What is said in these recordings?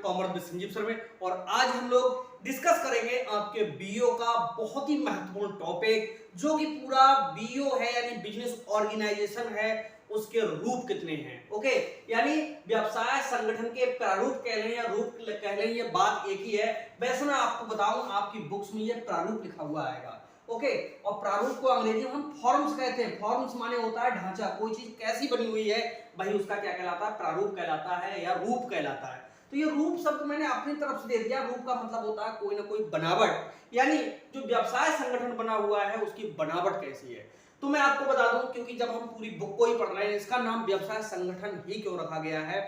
Commerce with Sanjeev sir में, और आज हम लोग डिस्कस करेंगे आपके बीओ का बहुत ही महत्वपूर्ण टॉपिक, जो कि पूरा बीओ है यानी बिजनेस ऑर्गेनाइजेशन है, उसके रूप कितने हैं। ओके, यानी व्यवसाय संगठन के प्रारूप कह लें या रूप कह लें, ये बात एक ही है। वैसे मैं आपको बताऊं, आपकी बुक्स में ये प्रारूप लिखा हुआ आएगा। ओके, और प्रारूप को अंग्रेजी में हम फॉर्म्स कहते हैं। फॉर्म्स माने होता है ढांचा, कोई चीज कैसी बनी हुई है भाई, उसका क्या कहलाता है, प्रारूप कहलाता है या रूप कहलाता है। तो ये रूप शब्द मैंने अपनी तरफ से दे दिया। रूप का मतलब होता है कोई ना कोई बनावट, यानी जो व्यवसाय संगठन बना हुआ है उसकी बनावट कैसी है। तो मैं आपको बता दूं, क्योंकि जब हम पूरी बुक को ही पढ़ रहे हैं, इसका नाम व्यवसाय संगठन ही क्यों रखा गया है,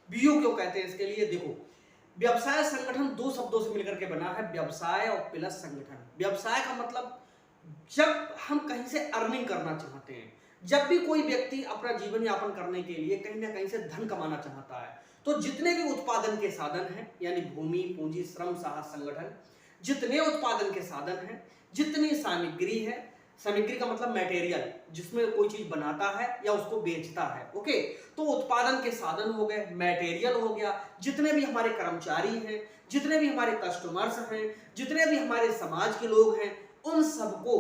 बीओ क्यों कहते हैं, इसके लिए देखो, व्यवसाय संगठन दो शब्दों से मिलकर के बना है, व्यवसाय और प्लस संगठन। व्यवसाय का मतलब जब हम कहीं से अर्निंग करना चाहते हैं, जब भी कोई व्यक्ति अपना जीवन यापन करने के लिए कहीं ना कहीं से धन कमाना चाहता है, तो जितने भी उत्पादन के साधन हैं, यानी भूमि, पूंजी, श्रम, साहस, संगठन, जितने उत्पादन के साधन हैं, जितनी सामग्री है, सामग्री का मतलब मटेरियल, जिसमें कोई चीज बनाता है या उसको बेचता है। ओके, तो उत्पादन के साधन हो गए, मटेरियल हो गया, जितने भी हमारे कर्मचारी हैं, जितने भी हमारे कस्टमर्स हैं, जितने भी हमारे समाज के लोग हैं, उन सबको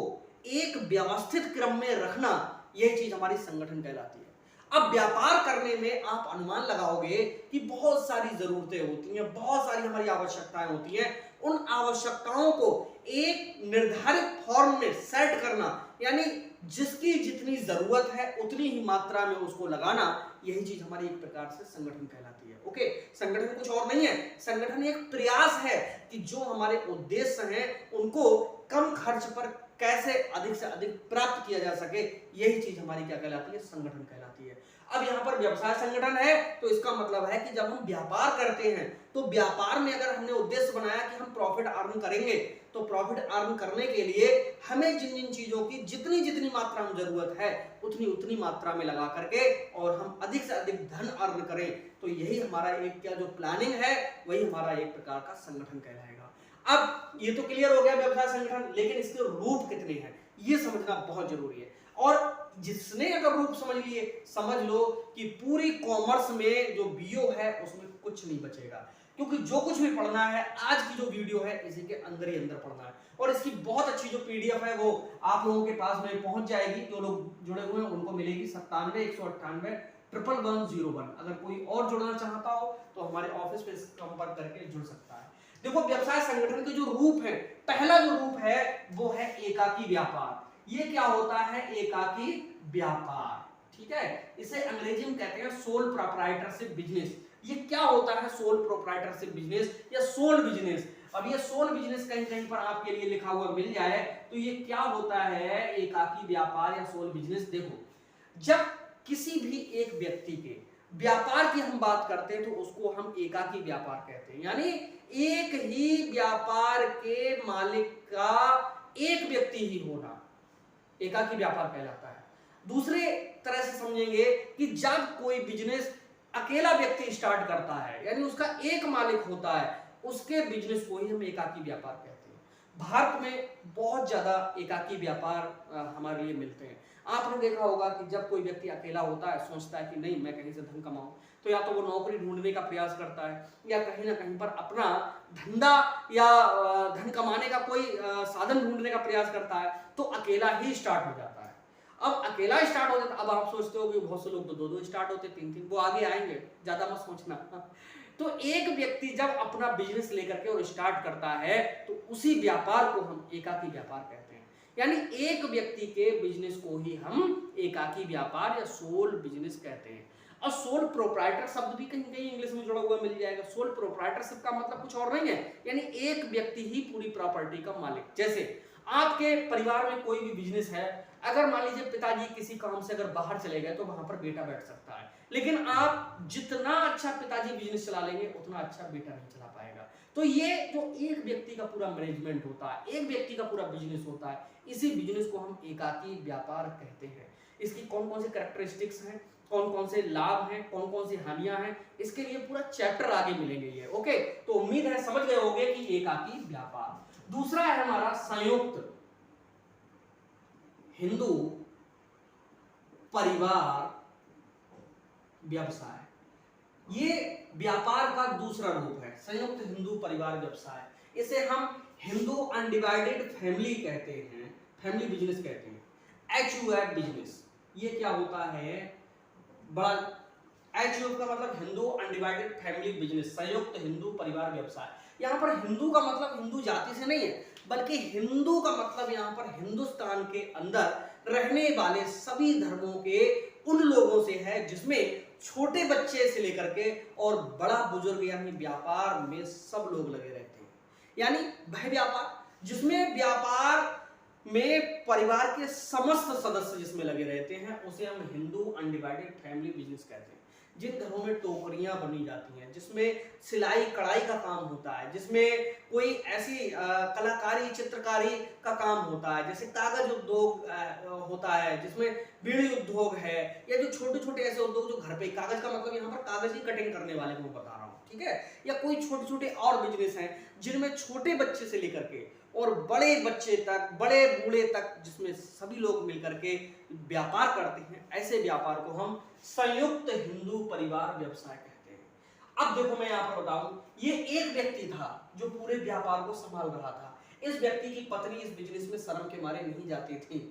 एक व्यवस्थित क्रम में रखना, यह चीज हमारी संगठन कहलाती है। अब व्यापार करने में आप अनुमान लगाओगे कि बहुत सारी जरूरतें होती हैं, बहुत सारी हमारी आवश्यकताएं होती हैं। उन आवश्यकताओं को एक निर्धारित फॉर्म में सेट करना, यानी जिसकी जितनी जरूरत है उतनी ही मात्रा में उसको लगाना, यही चीज हमारी एक प्रकार से संगठन कहलाती है। ओके, संगठन कुछ और नहीं है, संगठन एक प्रयास है कि जो हमारे उद्देश्य हैं उनको कम खर्च पर कैसे अधिक से अधिक प्राप्त किया जा सके, यही चीज हमारी क्या कहलाती है, संगठन कहलाती है। अब यहाँ पर व्यवसाय संगठन है, तो इसका मतलब है कि जब हम व्यापार करते हैं, तो व्यापार में अगर हमने उद्देश्य बनाया कि हम प्रॉफिट अर्न करेंगे, तो प्रॉफिट अर्न करने के लिए हमें जिन जिन चीजों की जितनी जितनी मात्रा में जरूरत है उतनी उतनी मात्रा में लगा करके और हम अधिक से अधिक धन अर्न करें, तो यही हमारा एक क्या जो प्लानिंग है, वही हमारा एक प्रकार का संगठन कहलाएगा। अब ये तो क्लियर हो गया व्यवसाय संगठन, लेकिन इसके रूप कितने हैं ये समझना बहुत जरूरी है। और जिसने अगर रूप समझ लिए, समझ लो कि पूरी कॉमर्स में जो बीओ है उसमें कुछ नहीं बचेगा, क्योंकि जो कुछ भी पढ़ना है आज की जो वीडियो है इसी के अंदर ही अंदर पढ़ना है। और इसकी बहुत अच्छी जो पीडीएफ है वो आप लोगों के पास में पहुंच जाएगी, जो लोग जुड़े हुए हैं उनको मिलेगी 97 198 11101। अगर कोई और जुड़ना चाहता हो तो हमारे ऑफिस पे संपर्क करके जुड़ सकता है। देखो, व्यवसाय संगठन के जो रूप है, पहला जो रूप है वो है एकाकी व्यापार। ये क्या होता है, एकाकी व्यापार, ठीक है, इसे अंग्रेजी में कहते हैं सोल प्रोप्राइटरशिप बिजनेस। ये क्या होता है सोल प्रोप्राइटरशिप बिजनेस या सोल बिजनेस। अब ये सोल बिजनेस कहीं कहीं पर आपके लिए लिखा हुआ मिल जाए, तो ये क्या होता है एकाकी व्यापार या सोल बिजनेस। देखो, जब किसी भी एक व्यक्ति के व्यापार की हम बात करते हैं तो उसको हम एकाकी व्यापार कहते हैं, यानी एक ही व्यापार के मालिक का एक व्यक्ति ही होना एकाकी व्यापार कहलाता है। दूसरे तरह से समझेंगे कि जब कोई बिजनेस अकेला व्यक्ति स्टार्ट करता है, यानी उसका एक मालिक होता है, उसके बिजनेस को ही हम एकाकी व्यापार कहते हैं। भारत में बहुत ज्यादा एकाकी व्यापार हमारे लिए मिलते हैं। आपने देखा होगा कि जब कोई व्यक्ति अकेला होता है, सोचता है कि नहीं मैं कहीं से धन कमाऊं, तो या तो वो नौकरी ढूंढने का प्रयास करता है या कहीं ना कहीं पर अपना धंधा या धन कमाने का कोई साधन ढूंढने का प्रयास करता है, तो अकेला ही स्टार्ट हो जाता है। अब अकेला स्टार्ट हो जाता, अब आप सोचते हो कि बहुत से लोग तो दो दो स्टार्ट होते, तीन तीन, वो आगे आएंगे, ज्यादा मत सोचना। तो एक व्यक्ति जब अपना बिजनेस लेकर के और स्टार्ट करता है तो उसी व्यापार को हम एकाकी व्यापार कहते हैं, यानी एक व्यक्ति के बिजनेस को ही हम एकाकी व्यापार या सोल बिजनेस कहते हैं। और सोल प्रोप्राइटर शब्द भी कहीं कहीं इंग्लिश में जुड़ा हुआ मिल जाएगा। सोल प्रोप्राइटरशिप का मतलब कुछ और नहीं है, यानी एक व्यक्ति ही पूरी प्रॉपर्टी का मालिक। जैसे आपके परिवार में कोई भी बिजनेस है, अगर मान लीजिए पिताजी किसी काम से अगर बाहर चले गए तो वहां पर बेटा बैठ सकता है, लेकिन आप जितना अच्छा पिताजी बिजनेस चला लेंगे उतना अच्छा बेटा नहीं चला पाएगा। तो ये जो एक व्यक्ति का पूरा मैनेजमेंट होता है, एक व्यक्ति का पूरा बिजनेस होता है, इसी बिजनेस को हम एकाकी व्यापार कहते हैं। इसकी कौन कौन से कैरेक्टरिस्टिक्स हैं, कौन कौन से लाभ हैं, कौन कौन सी हानियां हैं, इसके लिए पूरा चैप्टर आगे मिलेंगे ये। ओके, तो उम्मीद है समझ गए होंगे कि एकाकी व्यापार। दूसरा है हमारा संयुक्त हिंदू परिवार व्यवसाय। ये व्यापार का दूसरा रूप है संयुक्त हिंदू परिवार व्यवसाय। इसे हम हिंदू अनडिवाइडेड फैमिली कहते हैं, फैमिली बिजनेस कहते हैं। HUF बिजनेस, ये क्या होता है, बड़ा HUF का मतलब हिंदू अनडिवाइडेड फैमिली बिजनेस, संयुक्त हिंदू परिवार व्यवसाय। यहाँ पर हिंदू का मतलब हिंदू जाति से नहीं है, बल्कि हिंदू का मतलब यहाँ पर हिंदुस्तान के अंदर रहने वाले सभी धर्मों के उन लोगों से है, जिसमें छोटे बच्चे से लेकर के और बड़ा बुजुर्ग यानी व्यापार में सब लोग लगे रहते हैं। यानी वह व्यापार जिसमें व्यापार में परिवार के समस्त सदस्य जिसमें लगे रहते हैं, उसे हम हिंदू अनडिवाइडेड फैमिली बिजनेस कहते हैं। जिन घरों में टोकरियां बनी जाती हैं, जिसमें सिलाई कढ़ाई का काम होता है, जिसमें कोई ऐसी कलाकारी चित्रकारी का काम होता है, जैसे कागज उद्योग होता है, जिसमें बीड़ी उद्योग है, या जो छोटे छोटे ऐसे उद्योग जो घर पे, कागज का मतलब यहाँ पर कागज की कटिंग करने वाले को बता रहा हूँ, ठीक है, या कोई छोटे छोटे और बिजनेस हैं जिनमें छोटे बच्चे से लेकर के और बड़े बच्चे तक, बड़े बूढ़े तक, जिसमें सभी लोग मिलकर के व्यापार करते हैं, ऐसे व्यापार को हम संयुक्त हिंदू परिवार व्यवसाय कहते हैं। अब देखो मैं यहाँ पर बताऊं, ये एक व्यक्ति था जो पूरे व्यापार को संभाल रहा था। इस व्यक्ति की पत्नी इस बिजनेस में शर्म के मारे नहीं जाती थी,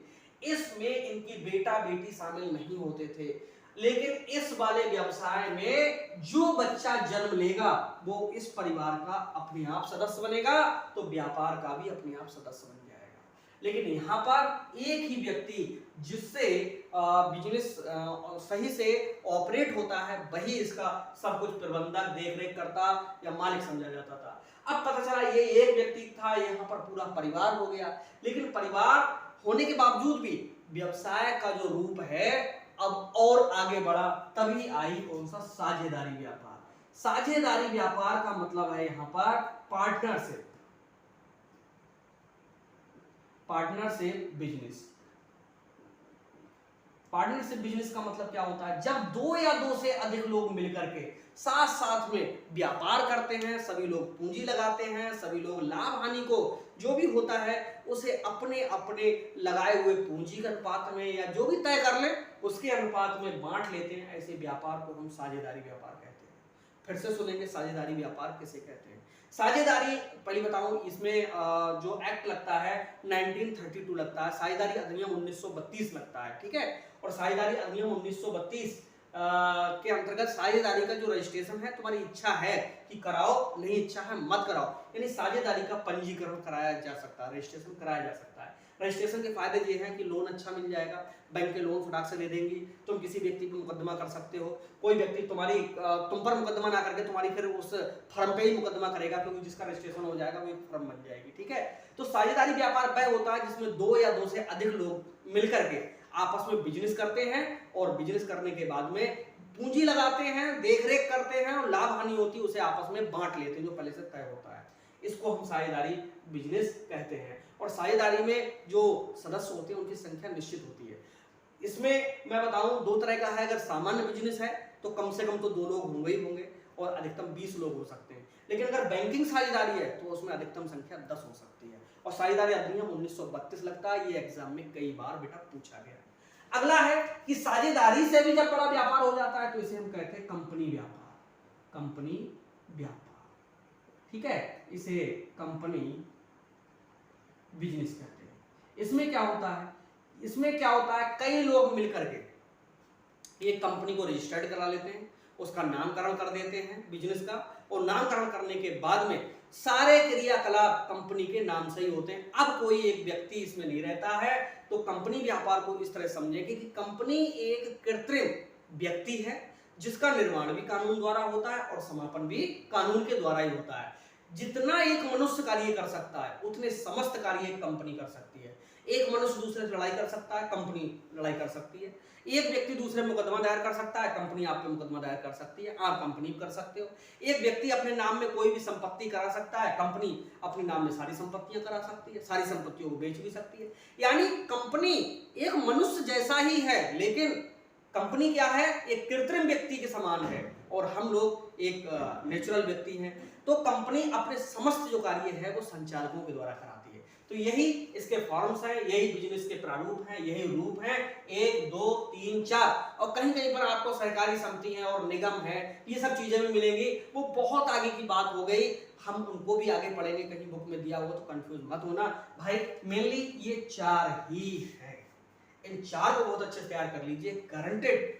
इसमें इनकी बेटा बेटी शामिल नहीं होते थे, लेकिन इस वाले व्यवसाय में जो बच्चा जन्म लेगा वो इस परिवार का अपने आप सदस्य बनेगा, तो व्यापार का भी अपने आप सदस्य बन जाएगा। लेकिन यहाँ पर एक ही व्यक्ति जिससे बिजनेस सही से ऑपरेट होता है, वही इसका सब कुछ प्रबंधक देखरेख करता या मालिक समझा जाता था। अब पता चला ये एक व्यक्ति था, यहाँ पर पूरा परिवार हो गया। लेकिन परिवार होने के बावजूद भी व्यवसाय का जो रूप है अब और आगे बढ़ा, तभी आई कौन सा, साझेदारी व्यापार। साझेदारी व्यापार का मतलब है यहाँ पर partnership, partnership business. Partnership business का मतलब क्या होता है, जब दो या दो से अधिक लोग मिलकर के साथ साथ में व्यापार करते हैं, सभी लोग पूंजी लगाते हैं, सभी लोग लाभ हानि को जो भी होता है उसे अपने अपने लगाए हुए पूंजी के अनुपात में या जो भी तय कर ले उसके अनुपात में बांट लेते हैं, ऐसे व्यापार को हम साझेदारी व्यापार कहते हैं। फिर से सुनेंगे साझेदारी व्यापार किसे कहते हैं। साझेदारी पहले बताऊं, इसमें जो एक्ट लगता है 1932 लगता है, साझेदारी अधिनियम 1932 लगता है, ठीक है। और साझेदारी अधिनियम 1932 के अंतर्गत साझेदारी का जो रजिस्ट्रेशन है, तुम्हारी इच्छा है कि कराओ, नहीं इच्छा है मत कराओ, यानी साझेदारी का पंजीकरण कराया जा सकता है, रजिस्ट्रेशन कराया जा सकता है। रजिस्ट्रेशन के फायदे ये हैं कि लोन अच्छा मिल जाएगा, बैंक के लोन फटाक से दे देंगी, तुम किसी व्यक्ति पर मुकदमा कर सकते हो, कोई व्यक्ति तुम पर मुकदमा ना करके तुम्हारी फिर उस फर्म पे ही मुकदमा करेगा, क्योंकि जिसका रजिस्ट्रेशन हो जाएगा वो एक फर्म बन जाएगी, ठीक है। तो साझेदारी व्यापार वह होता है जिसमें दो या दो से अधिक लोग मिलकर के आपस में बिजनेस करते हैं और बिजनेस करने के बाद में पूंजी लगाते हैं, देखरेख करते हैं और लाभ हानि होती है उसे आपस में बांट लेते हैं, जो पहले से तय होता है। इसको हम साझेदारी बिजनेस कहते हैं। और साझेदारी में जो सदस्य होते हैं उनकी संख्या निश्चित होती है। इसमें मैं बताऊं दो तरह का है, अगर सामान्य बिजनेस है तो कम से कम तो 2 लोग होंगे ही होंगे और अधिकतम 20 लोग हो सकते हैं। लेकिन अगर बैंकिंग साझेदारी है तो उसमें अधिकतम संख्या 10 हो सकती है। और साझेदारी अधिनियम 1932 लगता है, ये एग्जाम में कई बार बेटा पूछा गया है। अगला है कि साझेदारी से भी जब बड़ा व्यापार हो जाता है तो इसे हम कहते हैं कंपनी व्यापार, कंपनी व्यापार, ठीक है, इसे कंपनी बिजनेस कहते हैं। इसमें क्या होता है, इसमें क्या होता है, कई लोग मिलकर के एक कंपनी को रजिस्टर्ड करा लेते हैं, उसका नामकरण कर देते हैं बिजनेस का, और नामकरण करने के बाद में सारे क्रियाकलाप कंपनी के नाम से ही होते हैं। अब कोई एक व्यक्ति इसमें नहीं रहता है, तो कंपनी व्यापार को इस तरह समझेंगे कि कंपनी एक कृत्रिम व्यक्ति है जिसका निर्माण भी कानून द्वारा होता है और समापन भी कानून के द्वारा ही होता है। जितना एक मनुष्य कार्य कर सकता है उतने समस्त कार्य एक कंपनी कर सकती है। एक मनुष्य दूसरे से लड़ाई कर सकता है, कंपनी लड़ाई कर सकती है। एक व्यक्ति दूसरे मुकदमा दायर कर सकता है, कंपनी आप पे मुकदमा दायर कर सकती है, आप कंपनी कर सकते हो। एक व्यक्ति अपने नाम में कोई भी संपत्ति करा सकता है, कंपनी अपने नाम में सारी संपत्तियां करा सकती है, सारी संपत्तियों को बेच भी सकती है। यानी कंपनी एक मनुष्य जैसा ही है, लेकिन कंपनी क्या है, एक कृत्रिम व्यक्ति के समान है और हम लोग एक नेचुरल व्यक्ति हैं। तो कंपनी अपने समस्त जो कार्य है वो संचालकों के द्वारा कराती है। तो यही इसके फॉर्म्स हैं, यही बिजनेस के प्रारूप हैं, यही रूप हैं 1 2 3 4। और कहीं कहीं पर आपको सहकारी समिति है और निगम है, ये सब चीजें भी मिलेंगी। वो बहुत आगे की बात हो गई, हम उनको भी आगे पढ़ेंगे, कहीं बुक में दिया हुआ तो कंफ्यूज मत होना भाई। मेनली ये 4 ही है, इन 4 को बहुत अच्छे से तैयार कर लीजिए। गारंटेड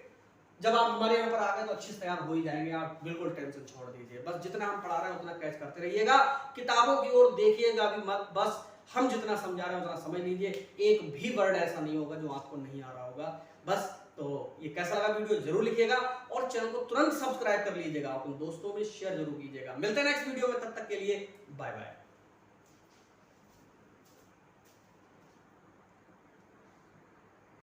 जब आप हमारे यहाँ पर आ गए तो अच्छे से तैयार हो ही जाएंगे, आप बिल्कुल टेंशन छोड़ दीजिए। बस जितना हम पढ़ा रहे हैं उतना कैच करते रहिएगा, किताबों की ओर देखिएगा भी मत, बस हम जितना समझा रहे हैं उतना समझ लीजिए। एक भी वर्ड ऐसा नहीं होगा जो आपको नहीं आ रहा होगा। बस तो ये कैसा लगा वीडियो जरूर लिखिएगा और चैनल को तुरंत सब्सक्राइब कर लीजिएगा, अपने दोस्तों में शेयर जरूर कीजिएगा। मिलते हैं नेक्स्ट वीडियो में, तब तक के लिए बाय बाय।